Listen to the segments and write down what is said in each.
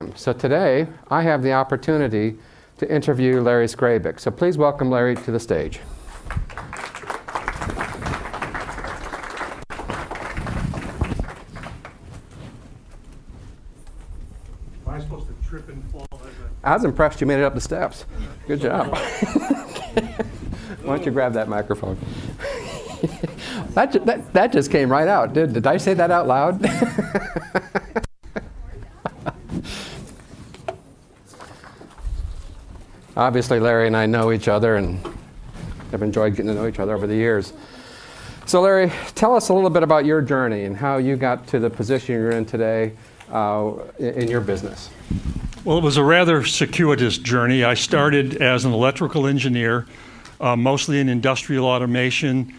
time. So today, I have the opportunity to interview Larry Zgrabik. So please welcome Larry to the stage. Am I supposed to trip and fall? I was impressed you made it up the steps. Good job. Why don't you grab that microphone? That just came right out. Did I say that out loud? Obviously, Larry and I know each other and have enjoyed getting to know each other over the years. So Larry, tell us a little bit about your journey and how you got to the position you're in today in your business. Well, it was a rather circuitous journey. I started as an electrical engineer, mostly in industrial automation,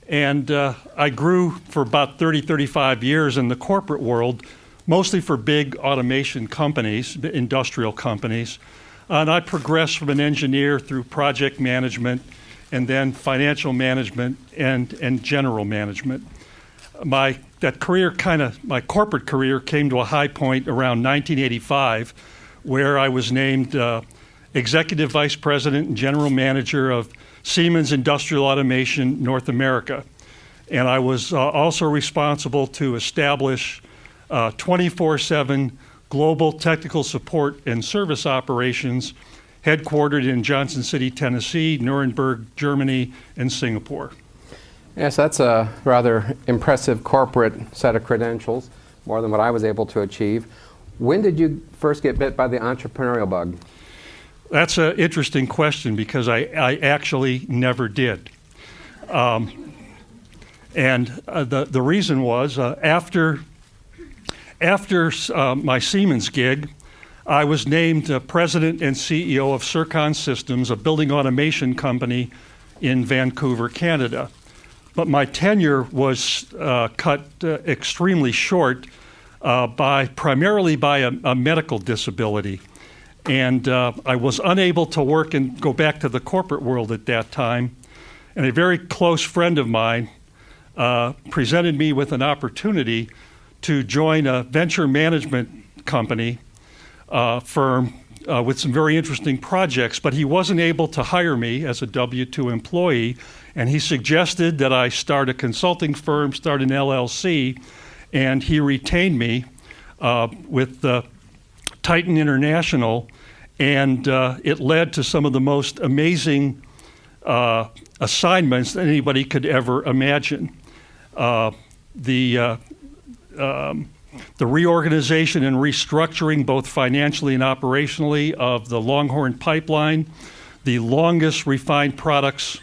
and I grew for about 35 years in the corporate world, mostly for big automation companies, industrial companies. And I progressed from an engineer through project management and then financial management and general management. My corporate career came to a high point around 1985, where I was named Executive Vice President and General Manager of Siemens Industrial Automation North America. And I was also responsible to establish 24/7 global technical support and service operations headquartered in Johnson City, Tennessee, Nuremberg, Germany, and Singapore. Yes, that's a rather impressive corporate set of credentials, more than what I was able to achieve. When did you first get bit by the entrepreneurial bug? That's an interesting question because I actually never did. The reason was after my Siemens gig, I was named president and CEO of Circon Systems, a building automation company in Vancouver, Canada. But my tenure was cut extremely short primarily by a medical disability. And I was unable to work and go back to the corporate world at that time. And a very close friend of mine presented me with an opportunity to join a venture management company firm with some very interesting projects, but he wasn't able to hire me as a W-2 employee, and he suggested that I start a consulting firm, start an LLC, and he retained me with Titan International, and it led to some of the most amazing assignments that anybody could ever imagine. The reorganization and restructuring, both financially and operationally, of the Longhorn Pipeline, the longest refined products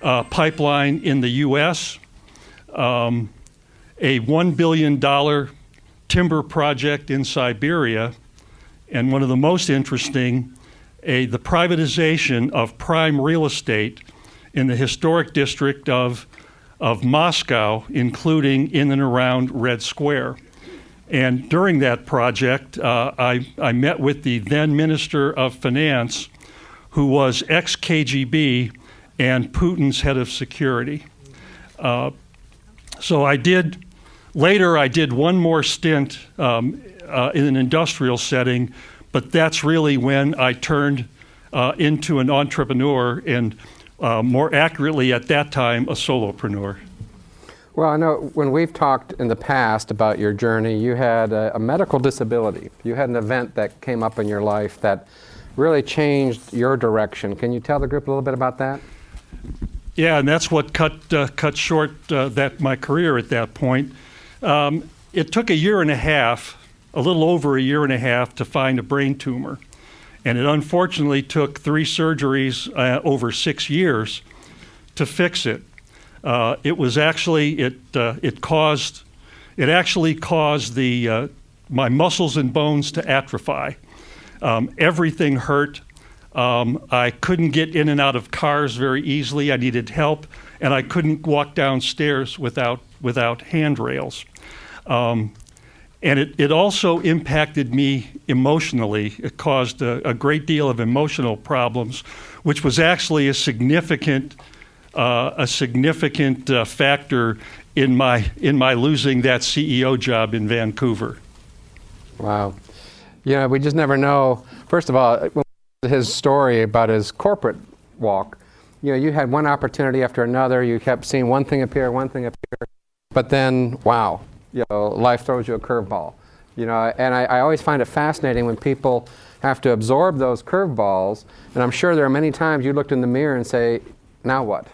pipeline in the U.S., a $1 billion timber project in Siberia, and one of the most interesting, the privatization of prime real estate in the historic district of Moscow, including in and around Red Square. And during that project, I met with the then Minister of Finance, who was ex-KGB and Putin's head of security. So I did one more stint in an industrial setting, but that's really when I turned into an entrepreneur and more accurately at that time, a solopreneur. Well, I know when we've talked in the past about your journey, you had a medical disability. You had an event that came up in your life that really changed your direction. Can you tell the group a little bit about that? Yeah, and that's what cut short my career at that point. It took a little over a year and a half to find a brain tumor. And it unfortunately took 3 surgeries over 6 years to fix it. It actually caused my muscles and bones to atrophy. Everything hurt. I couldn't get in and out of cars very easily. I needed help, and I couldn't walk downstairs without handrails. And it also impacted me emotionally. It caused a great deal of emotional problems, which was actually a significant factor in my losing that CEO job in Vancouver. Wow. We just never know. First of all, his story about his corporate walk, you had one opportunity after another. You kept seeing one thing appear, but then, wow, life throws you a curveball. And I always find it fascinating when people have to absorb those curveballs. And I'm sure there are many times you looked in the mirror and say, now what?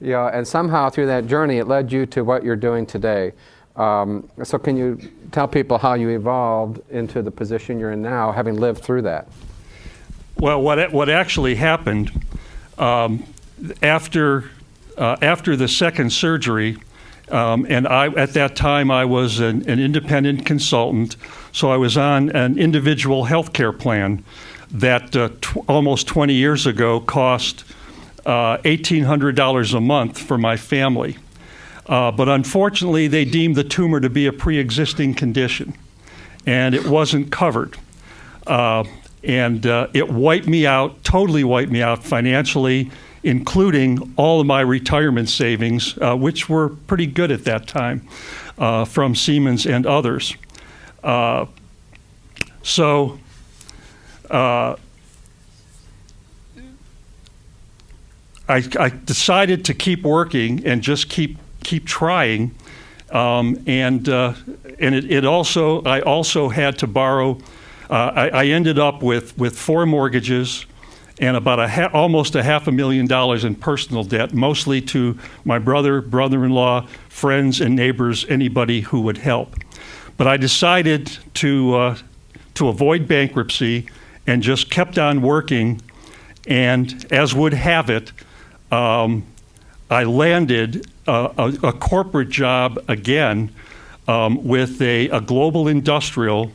And somehow through that journey, it led you to what you're doing today. So can you tell people how you evolved into the position you're in now, having lived through that? Well, what actually happened after the second surgery, and at that time I was an independent consultant, so I was on an individual health care plan that almost 20 years ago cost $1,800 a month for my family. But unfortunately, they deemed the tumor to be a pre-existing condition, and it wasn't covered. And it wiped me out, totally wiped me out financially, including all of my retirement savings, which were pretty good at that time, from Siemens and others. So I decided to keep working and just keep trying, and it also, I also had to borrow. I ended up with 4 mortgages and about almost $500,000 in personal debt, mostly to my brother-in-law, friends and neighbors, anybody who would help. But I decided to avoid bankruptcy and just kept on working. And as would have it, I landed a corporate job again with a global industrial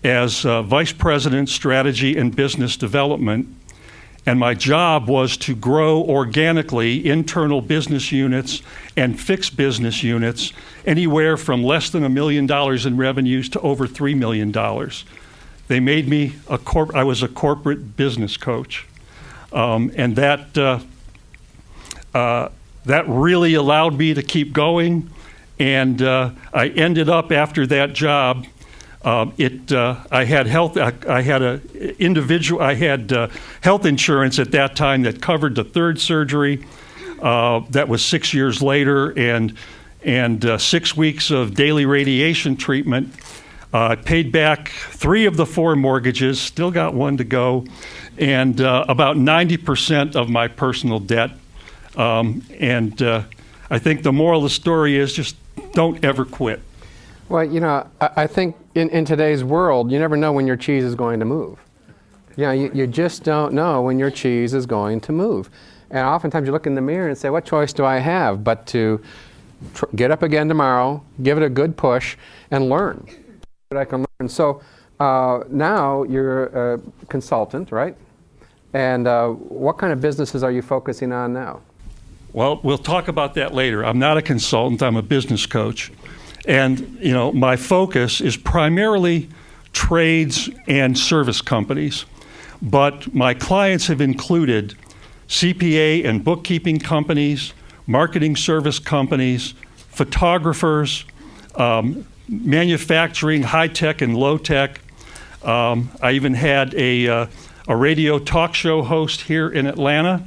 as Vice President, Strategy and Business Development. And my job was to grow organically internal business units and fixed business units anywhere from less than $1 million in revenues to over $3 million. They made me I was a corporate business coach. And that really allowed me to keep going. And I ended up after that job, I had health insurance at that time that covered the 3rd surgery. That was 6 years later, and 6 weeks of daily radiation treatment. I paid back 3 of the 4 mortgages, still got 1 to go, and about 90% of my personal debt. I think the moral of the story is just don't ever quit. Well, I think in today's world, you never know when your cheese is going to move. You just don't know when your cheese is going to move. And oftentimes you look in the mirror and say, what choice do I have but to get up again tomorrow, give it a good push, and learn what I can learn. So now you're a consultant, right? And what kind of businesses are you focusing on now? Well, we'll talk about that later. I'm not a consultant, I'm a business coach. And, my focus is primarily trades and service companies. But my clients have included CPA and bookkeeping companies, marketing service companies, photographers, manufacturing, high-tech and low-tech. I even had a radio talk show host here in Atlanta.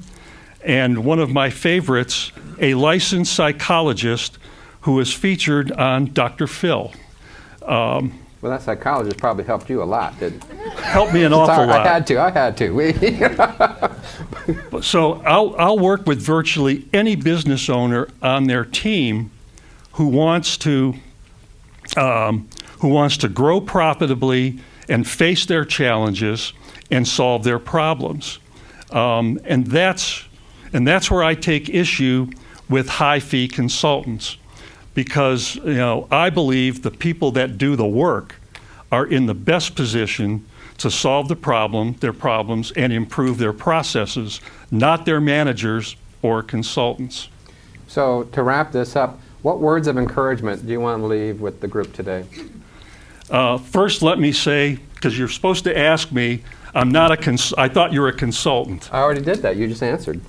And one of my favorites, a licensed psychologist who was featured on Dr. Phil. Well, that psychologist probably helped you a lot, didn't it? Helped me an awful lot. I had to. So I'll work with virtually any business owner on their team who wants to grow profitably and face their challenges and solve their problems. And that's where I take issue with high-fee consultants. Because I believe the people that do the work are in the best position to solve their problems, and improve their processes, not their managers or consultants. So to wrap this up, what words of encouragement do you want to leave with the group today? First, let me say, because you're supposed to ask me, I thought you were a consultant. I already did that. You just answered.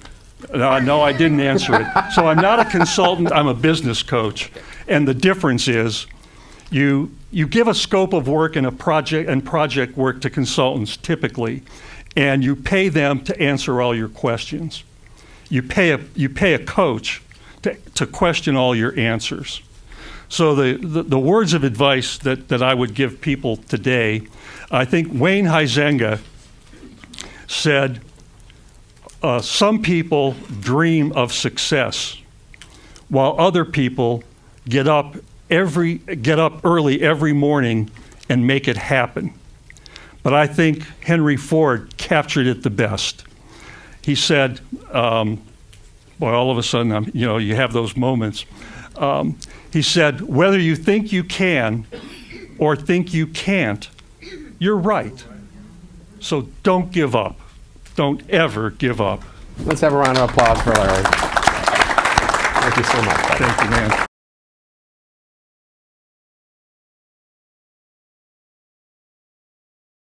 No, I didn't answer it. So I'm not a consultant, I'm a business coach. And the difference is, You give a scope of work and project work to consultants typically, and you pay them to answer all your questions. You pay a coach to question all your answers. So the words of advice that I would give people today, I think Wayne Huizenga said, some people dream of success, while other people get up early every morning and make it happen. But I think Henry Ford captured it the best. He said, boy, all of a sudden, you have those moments. He said, whether you think you can or think you can't, you're right. So don't give up. Don't ever give up. Let's have a round of applause for Larry. Thank you so much. Thank you, man.